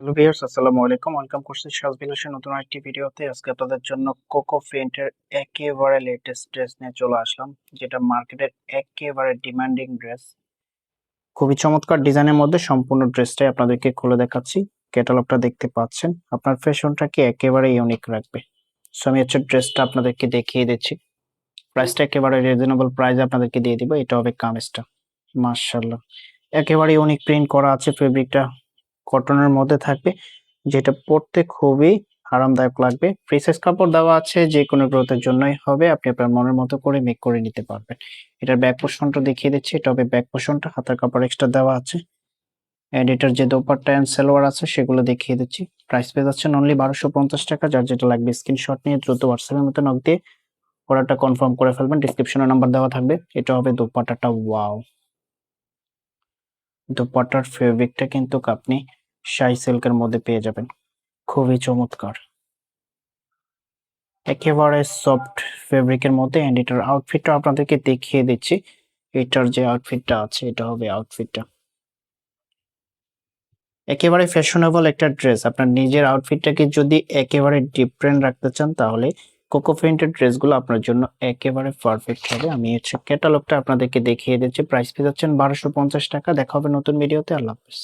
Hello viewers, আসসালামু আলাইকুম। Welcome করছি সাজবিলাসের নতুন একটি ভিডিওতে। আজকে আপনাদের জন্য কোকো প্রিন্টের একেবারে লেটেস্ট ড্রেস নিয়ে চলে আসলাম, যেটা মার্কেটের একেবারে ডিমান্ডিং ড্রেস। খুবই চমৎকার ডিজাইনের মধ্যে সম্পূর্ণ ড্রেসটাই আপনাদেরকে খুলে দেখাচ্ছি। ক্যাটালগটা দেখতে পাচ্ছেন। আপনার ফ্যাশনটাকে একেবারে ইউনিক রাখবে। সো আমি হচ্ছে ড্রেসটা আপনাদেরকে দেখিয়ে দিচ্ছি। প্রাইসটা একেবারে রিজনেবল প্রাইসে আপনাদেরকে দিয়ে দিব। এটা হবে কামিজটা। মাশাআল্লাহ! একেবারে ইউনিক প্রিন্ট করা আছে। ফেব্রিকটা কটনের মধ্যে থাকবে, যেটা পড়তে খুবই আরামদায়ক লাগবে। ফ্রি সাইজ কাপড় দেওয়া আছে, যেকোনো গ্রোথের জন্যই হবে। আপনি আপনার মনের মতো করে মেক করে নিতে পারবেন। এটার ব্যাক পোরশনটা দেখিয়ে দিচ্ছি। এটা হবে ব্যাক পোরশনটা, হাতার কাপড় এক্সট্রা দেওয়া আছে। এন্ড এটার যে দোপাট্টা এন্ড সালোয়ার আছে সেগুলো দেখিয়ে দিচ্ছি। প্রাইস পেয়ে যাচ্ছেন অনলি ৳১২৫০। যার যেটা লাগবে স্ক্রিনশট নিয়ে দ্রুত WhatsApp এর মধ্যে নক দিয়ে অর্ডারটা কনফার্ম করে ফেলবেন। ডেসক্রিপশনে নাম্বার দেওয়া থাকবে। এটা হবে দোপাট্টাটা। ওয়াও! দোপাট্টার ফেব্রিকটা কিন্তু আপনি শাই সিল্কের মধ্যে পেয়ে যাবেন। খুবই চমৎকার। একেবারে সফট ফেব্রিকের মধ্যে। এন্ড এটার আউটফিটটা আপনাদেরকে দেখিয়ে দিচ্ছি। এটার যে আউটফিটটা আছে এটা হবে আউটফিটটা। একেবারে ফ্যাশনেবল একটা ড্রেস। আপনার নিজের আউটফিটটাকে যদি একেবারে ডিফারেন্ট রাখতে চান তাহলে কোকো প্রিন্টের ড্রেসগুলো আপনার জন্য একেবারে পারফেক্ট হবে। আমি হচ্ছে ক্যাটালগটা আপনাদেরকে দেখিয়ে দিচ্ছি। প্রাইস পেয়ে যাচ্ছেন ৳১২৫০। দেখা হবে নতুন ভিডিওতে। আল্লাহ হাফেজ।